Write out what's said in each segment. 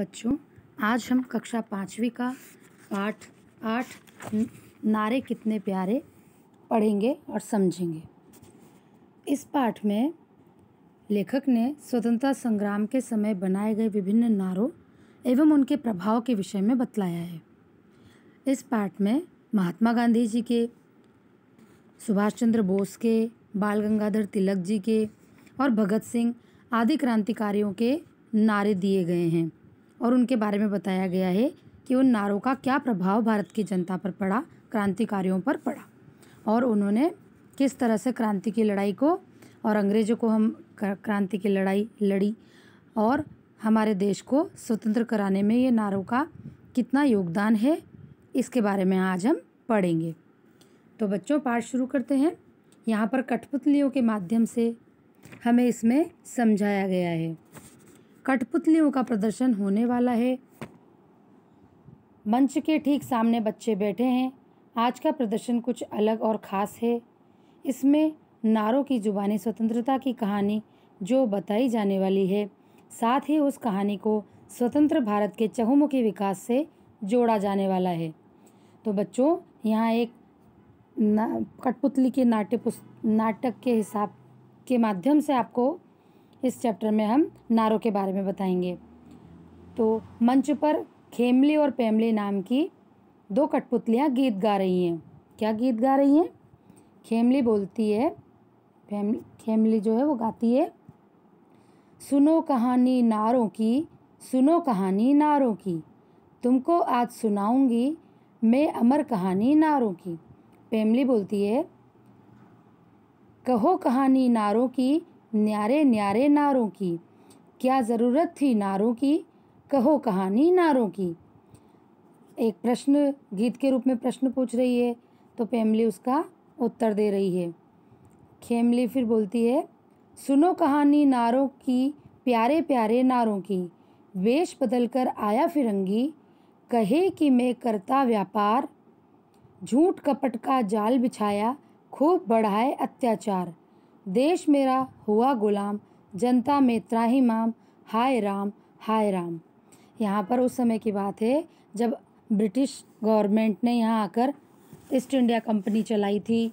बच्चों, आज हम कक्षा 5वीं का पाठ 8 नारे कितने प्यारे पढ़ेंगे और समझेंगे। इस पाठ में लेखक ने स्वतंत्रता संग्राम के समय बनाए गए विभिन्न नारों एवं उनके प्रभाव के विषय में बतलाया है। इस पाठ में महात्मा गांधी जी के, सुभाष चंद्र बोस के, बाल गंगाधर तिलक जी के और भगत सिंह आदि क्रांतिकारियों के नारे दिए गए हैं और उनके बारे में बताया गया है कि उन नारों का क्या प्रभाव भारत की जनता पर पड़ा, क्रांतिकारियों पर पड़ा और उन्होंने किस तरह से क्रांति की लड़ाई को और अंग्रेज़ों को हम क्रांति की लड़ाई लड़ी और हमारे देश को स्वतंत्र कराने में ये नारों का कितना योगदान है, इसके बारे में आज हम पढ़ेंगे। तो बच्चों, पाठ शुरू करते हैं। यहाँ पर कठपुतलियों के माध्यम से हमें इसमें समझाया गया है। कठपुतलियों का प्रदर्शन होने वाला है। मंच के ठीक सामने बच्चे बैठे हैं। आज का प्रदर्शन कुछ अलग और ख़ास है। इसमें नारों की जुबानी स्वतंत्रता की कहानी जो बताई जाने वाली है, साथ ही उस कहानी को स्वतंत्र भारत के चहुमुखी विकास से जोड़ा जाने वाला है। तो बच्चों, यहाँ एक कठपुतली के नाटक के हिसाब के माध्यम से आपको इस चैप्टर में हम नारों के बारे में बताएंगे। तो मंच पर खेमली और पेमली नाम की दो कठपुतलियाँ गीत गा रही हैं। क्या गीत गा रही हैं? खेमली बोलती है, खेमली जो है वो गाती है, सुनो कहानी नारों की, सुनो कहानी नारों की, तुमको आज सुनाऊंगी मैं अमर कहानी नारों की। पेमली बोलती है, कहो कहानी नारों की, न्यारे न्यारे नारों की, क्या ज़रूरत थी नारों की, कहो कहानी नारों की। एक प्रश्न गीत के रूप में प्रश्न पूछ रही है, तो पेमली उसका उत्तर दे रही है। खेमली फिर बोलती है, सुनो कहानी नारों की, प्यारे प्यारे नारों की, वेश बदलकर आया फिरंगी, कहे कि मैं करता व्यापार, झूठ कपट का जाल बिछाया, खूब बढ़ाए अत्याचार, देश मेरा हुआ गुलाम, जनता में त्राहिमाम, हाय राम हाय राम। यहाँ पर उस समय की बात है जब ब्रिटिश गवर्नमेंट ने यहाँ आकर ईस्ट इंडिया कंपनी चलाई थी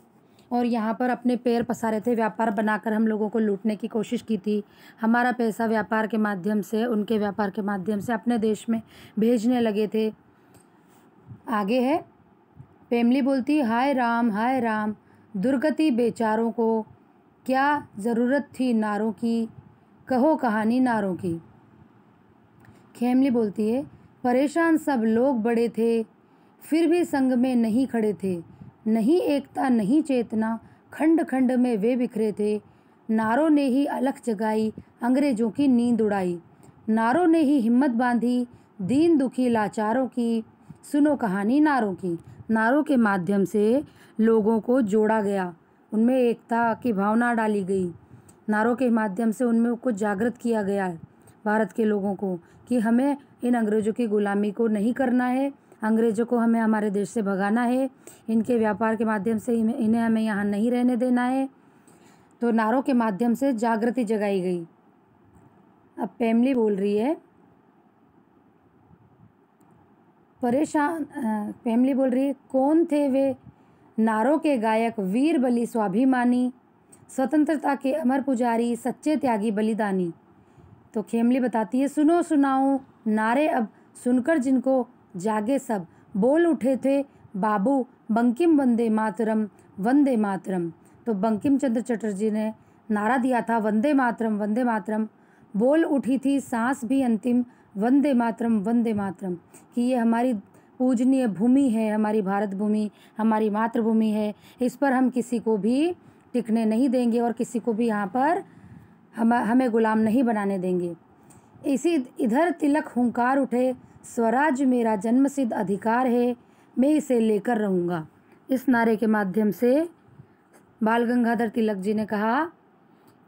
और यहाँ पर अपने पैर पसारे थे, व्यापार बनाकर हम लोगों को लूटने की कोशिश की थी। हमारा पैसा व्यापार के माध्यम से, उनके व्यापार के माध्यम से अपने देश में भेजने लगे थे। आगे है, पेमली बोलती, हाय राम, दुर्गति बेचारों को, क्या ज़रूरत थी नारों की, कहो कहानी नारों की। खेमली बोलती है, परेशान सब लोग बड़े थे, फिर भी संग में नहीं खड़े थे, नहीं एकता नहीं चेतना, खंड खंड में वे बिखरे थे, नारों ने ही अलख जगाई, अंग्रेज़ों की नींद उड़ाई, नारों ने ही हिम्मत बांधी, दीन दुखी लाचारों की, सुनो कहानी नारों की। नारों के माध्यम से लोगों को जोड़ा गया, उनमें एकता की भावना डाली गई। नारों के माध्यम से उनमें कुछ जागृत किया गया भारत के लोगों को कि हमें इन अंग्रेज़ों की गुलामी को नहीं करना है, अंग्रेज़ों को हमें हमारे देश से भगाना है, इनके व्यापार के माध्यम से इन्हें हमें यहाँ नहीं रहने देना है। तो नारों के माध्यम से जागृति जगाई गई। अब पेमली बोल रही है, पेमली बोल रही है, कौन थे वे नारों के गायक, वीर बलि स्वाभिमानी, स्वतंत्रता के अमर पुजारी, सच्चे त्यागी बलिदानी। तो खेमली बताती है, सुनो सुनाऊं नारे अब, सुनकर जिनको जागे सब, बोल उठे थे बाबू बंकिम वंदे मातरम, वंदे मातरम। तो बंकिम चंद्र चटर्जी ने नारा दिया था वंदे मातरम, वंदे मातरम। बोल उठी थी सांस भी अंतिम, वंदे मातरम, वंदे मातरम, कि ये हमारी पूजनीय भूमि है, हमारी भारत भूमि, हमारी मातृभूमि है, इस पर हम किसी को भी टिकने नहीं देंगे और किसी को भी यहाँ पर हमें गुलाम नहीं बनाने देंगे। इधर तिलक हुंकार उठे, स्वराज मेरा जन्मसिद्ध अधिकार है, मैं इसे लेकर रहूँगा। इस नारे के माध्यम से बाल गंगाधर तिलक जी ने कहा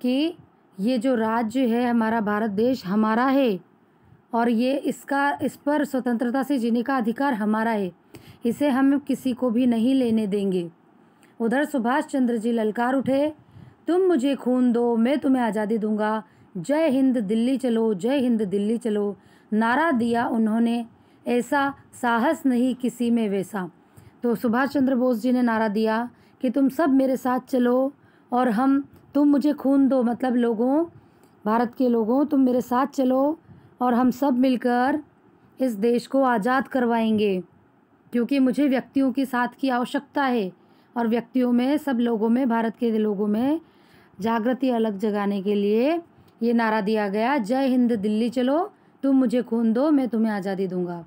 कि ये जो राज्य है, हमारा भारत देश हमारा है और ये इस पर स्वतंत्रता से जीने का अधिकार हमारा है, इसे हम किसी को भी नहीं लेने देंगे। उधर सुभाष चंद्र जी ललकार उठे, तुम मुझे खून दो मैं तुम्हें आज़ादी दूंगा, जय हिंद दिल्ली चलो, जय हिंद दिल्ली चलो, नारा दिया उन्होंने, ऐसा साहस नहीं किसी में वैसा। तो सुभाष चंद्र बोस जी ने नारा दिया कि तुम सब मेरे साथ चलो और तुम मुझे खून दो, मतलब लोगों, भारत के लोगों, तुम मेरे साथ चलो और हम सब मिलकर इस देश को आज़ाद करवाएंगे, क्योंकि मुझे व्यक्तियों की साथ की आवश्यकता है। और व्यक्तियों में, सब लोगों में, भारत के लोगों में जागृति अलग जगाने के लिए ये नारा दिया गया, जय हिंद दिल्ली चलो, तुम मुझे खून दो, मैं तुम्हें आज़ादी दूंगा।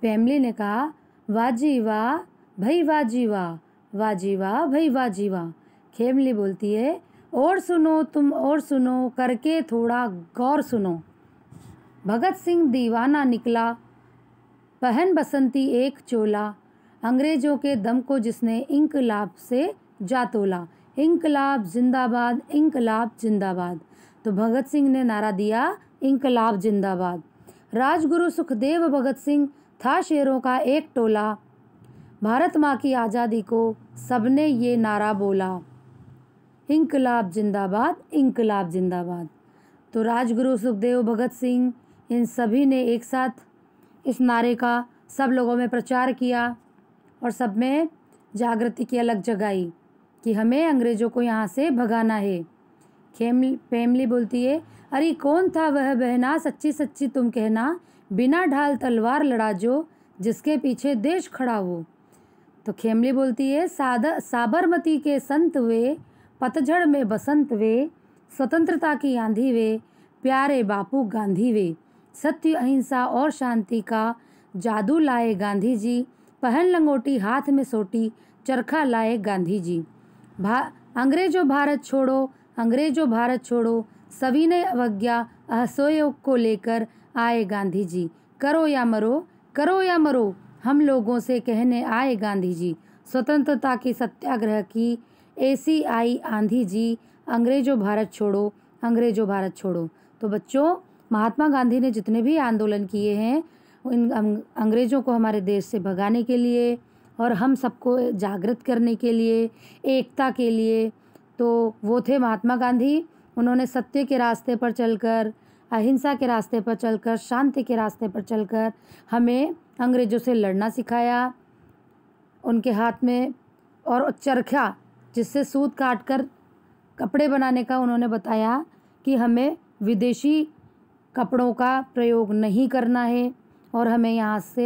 फैमिली ने कहा, वाह जी वाह भाई, वाह जी वाह, वाह जी वाह भाई, वाह जी वाह। खेमली बोलती है, और सुनो तुम और सुनो, करके थोड़ा गौर सुनो। भगत सिंह दीवाना निकला, पहन बसंती एक चोला, अंग्रेजों के दम को जिसने इंकलाब से जा तोला। इंकलाब जिंदाबाद, इंकलाब जिंदाबाद। तो भगत सिंह ने नारा दिया, इंकलाब जिंदाबाद। राजगुरु सुखदेव भगत सिंह था शेरों का एक टोला, भारत माँ की आज़ादी को सबने ये नारा बोला, इंकलाब जिंदाबाद, इंकलाब जिंदाबाद। तो राजगुरु सुखदेव भगत सिंह, इन सभी ने एक साथ इस नारे का सब लोगों में प्रचार किया और सब में जागृति की अलग जगाई कि हमें अंग्रेज़ों को यहाँ से भगाना है। फैमिली बोलती है, अरे कौन था वह बहना, सच्ची सच्ची तुम कहना, बिना ढाल तलवार लड़ा जो, जिसके पीछे देश खड़ा हो। तो खेमली बोलती है, साबरमती के संत वे, पतझड़ में बसंत वे, स्वतंत्रता की आंधी वे, प्यारे बापू गांधी वे, सत्य अहिंसा और शांति का जादू लाए गांधी जी, पहन लंगोटी हाथ में सोटी, चरखा लाए गांधी जी। अंग्रेजों भारत छोड़ो, अंग्रेजों भारत छोड़ो, सविनय अवज्ञा असहयोग को लेकर आए गांधी जी, करो या मरो, करो या मरो, हम लोगों से कहने आए गांधी जी, स्वतंत्रता की सत्याग्रह की ऐसी आई आंधी जी, अंग्रेजों भारत छोड़ो, अंग्रेजों भारत छोड़ो। तो बच्चों, महात्मा गांधी ने जितने भी आंदोलन किए हैं, इन अंग्रेज़ों को हमारे देश से भगाने के लिए और हम सबको जागृत करने के लिए, एकता के लिए, तो वो थे महात्मा गांधी। उन्होंने सत्य के रास्ते पर चलकर, अहिंसा के रास्ते पर चलकर, शांति के रास्ते पर चलकर हमें अंग्रेज़ों से लड़ना सिखाया। उनके हाथ में और चरखा, जिससे सूत काटकर कपड़े बनाने का उन्होंने बताया कि हमें विदेशी कपड़ों का प्रयोग नहीं करना है और हमें यहाँ से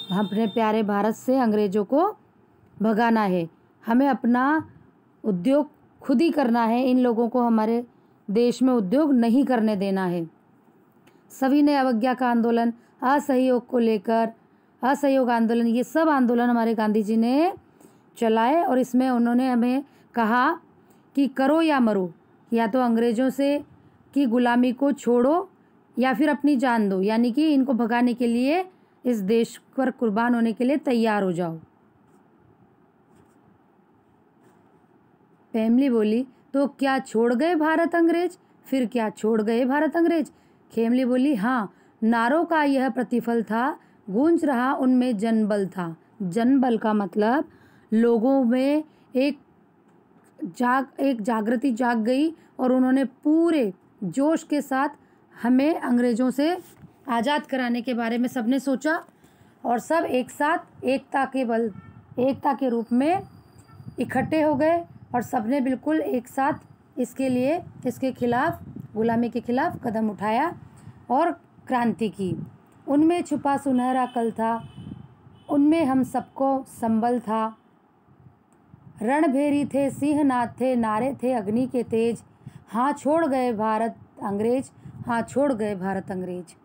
अपने प्यारे भारत से अंग्रेज़ों को भगाना है। हमें अपना उद्योग खुद ही करना है, इन लोगों को हमारे देश में उद्योग नहीं करने देना है। सविनय अवज्ञा का आंदोलन, असहयोग को लेकर, असहयोग आंदोलन, ये सब आंदोलन हमारे गांधी जी ने चलाए और इसमें उन्होंने हमें कहा कि करो या मरो, या तो अंग्रेज़ों से की गुलामी को छोड़ो या फिर अपनी जान दो, यानी कि इनको भगाने के लिए, इस देश पर कुर्बान होने के लिए तैयार हो जाओ। फैमिली बोली, तो क्या छोड़ गए भारत अंग्रेज, फिर क्या छोड़ गए भारत अंग्रेज। खेमली बोली, हाँ, नारों का यह प्रतिफल था, गूंज रहा उनमें जनबल था। जनबल का मतलब लोगों में एक जागृति जाग गई और उन्होंने पूरे जोश के साथ हमें अंग्रेज़ों से आज़ाद कराने के बारे में सबने सोचा और सब एक साथ एकता के रूप में इकट्ठे हो गए और सबने बिल्कुल एक साथ इसके खिलाफ, गुलामी के खिलाफ कदम उठाया और क्रांति की। उनमें छुपा सुनहरा कल था, उनमें हम सबको संबल था, रणभेरी थे, सिंहनाद थे, नारे थे अग्नि के तेज, हाँ छोड़ गए भारत अंग्रेज, हाँ छोड़ गए भारत अंग्रेज।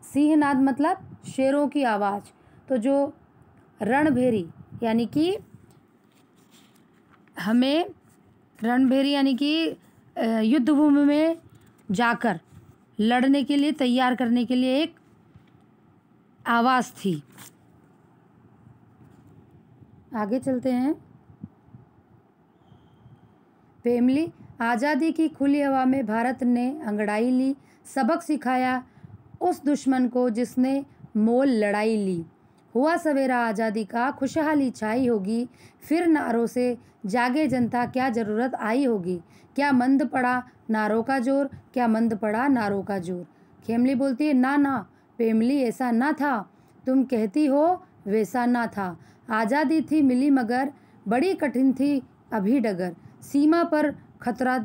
सिंहनाद मतलब शेरों की आवाज़। तो जो रणभेरी यानी कि हमें रणभेरी यानी कि युद्ध भूमि में जाकर लड़ने के लिए तैयार करने के लिए एक आवाज़ थी। आगे चलते हैं। फैमिली, आज़ादी की खुली हवा में भारत ने अंगड़ाई ली, सबक सिखाया उस दुश्मन को जिसने मोल लड़ाई ली। हुआ सवेरा आज़ादी का, खुशहाली छाई होगी, फिर नारों से जागे जनता, क्या ज़रूरत आई होगी। क्या मंद पड़ा नारों का जोर, क्या मंद पड़ा नारों का जोर। खेमली बोलती है ना ना पेमली ऐसा ना था, तुम कहती हो वैसा ना था। आज़ादी थी मिली मगर बड़ी कठिन थी अभी डगर, सीमा पर खतरा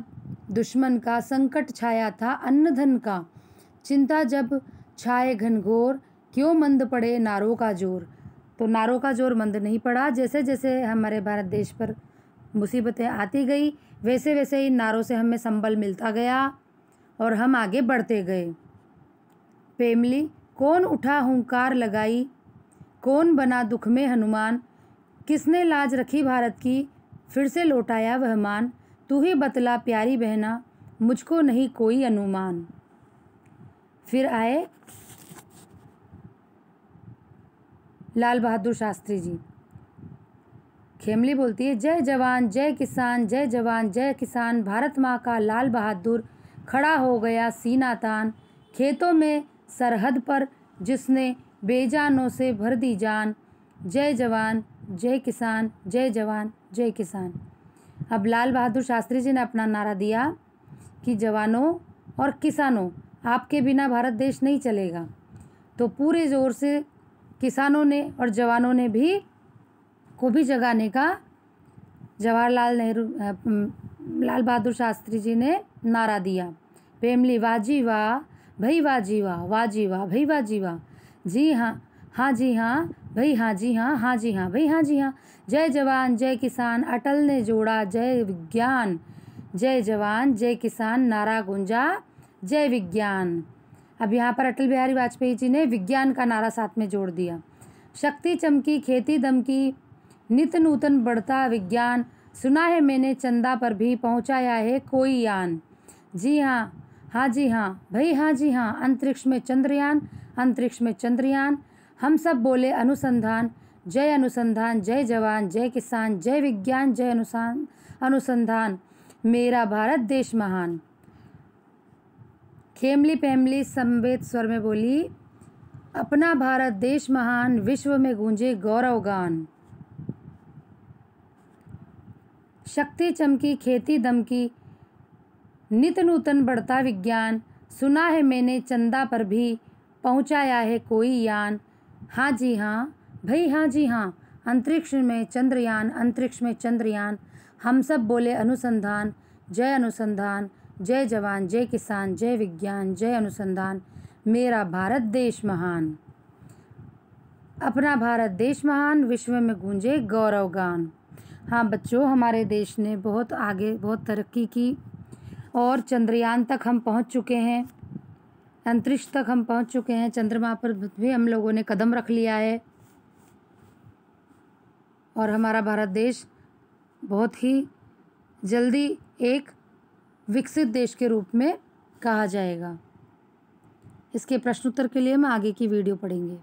दुश्मन का, संकट छाया था अन्न धन का, चिंता जब छाए घनघोर, क्यों मंद पड़े नारों का जोर। तो नारों का जोर मंद नहीं पड़ा। जैसे जैसे हमारे भारत देश पर मुसीबतें आती गई वैसे वैसे ही नारों से हमें संबल मिलता गया और हम आगे बढ़ते गए। पेमली कौन उठा हुंकार लगाई, कौन बना दुख में हनुमान, किसने लाज रखी भारत की, फिर से लौटाया वह मान, तू ही बतला प्यारी बहना, मुझको नहीं कोई अनुमान। फिर आए लाल बहादुर शास्त्री जी। खेमली बोलती है जय जवान जय किसान, जय जवान जय किसान, भारत माँ का लाल बहादुर खड़ा हो गया सीना तान, खेतों में सरहद पर जिसने बेजानों से भर दी जान, जय जवान जय किसान, जय जवान जय किसान। अब लाल बहादुर शास्त्री जी ने अपना नारा दिया कि जवानों और किसानों, आपके बिना भारत देश नहीं चलेगा। तो पूरे ज़ोर से किसानों ने और जवानों ने भी को भी जगाने का जवाहरलाल नेहरू लाल बहादुर शास्त्री जी ने नारा दिया। पेमली वाह जी वाह भई वाह जी वाह, वाह जी वाह भई वाह जी वाह, जी हाँ हाँ जी हाँ भई हाँ जी हाँ, हाँ जी हाँ भई हाँ जी हाँ, जय जवान जय किसान अटल ने जोड़ा जय विज्ञान, जय जवान जय किसान नारा गूंजा जय विज्ञान। अब यहाँ पर अटल बिहारी वाजपेयी जी ने विज्ञान का नारा साथ में जोड़ दिया। शक्ति चमकी खेती दमकी नित नूतन बढ़ता विज्ञान, सुना है मैंने चंदा पर भी पहुँचाया है कोई यान, जी हाँ जी हाँ भाई हाँ जी हाँ, अंतरिक्ष में चंद्रयान, अंतरिक्ष में चंद्रयान, हम सब बोले अनुसंधान, जय अनुसंधान जय जवान जय किसान, जय विज्ञान जय अनुसंधान, मेरा भारत देश महान। खेमली पेमली समवेत स्वर में बोली अपना भारत देश महान, विश्व में गूंजे गौरव गान। शक्ति चमकी खेती दमकी नित नूतन बढ़ता विज्ञान, सुना है मैंने चंदा पर भी पहुँचाया है कोई यान, हाँ जी हाँ भाई हाँ जी हाँ, अंतरिक्ष में चंद्रयान, अंतरिक्ष में चंद्रयान, हम सब बोले अनुसंधान, जय अनुसंधान, जय जवान जय किसान, जय विज्ञान जय अनुसंधान, मेरा भारत देश महान। अपना भारत देश महान, विश्व में गूंजे गौरव गान। हाँ बच्चों, हमारे देश ने बहुत आगे बहुत तरक्की की और चंद्रयान तक हम पहुंच चुके हैं, अंतरिक्ष तक हम पहुंच चुके हैं, चंद्रमा पर भी हम लोगों ने कदम रख लिया है और हमारा भारत देश बहुत ही जल्दी एक विकसित देश के रूप में कहा जाएगा। इसके प्रश्नोत्तर के लिए हम आगे की वीडियो पढ़ेंगे।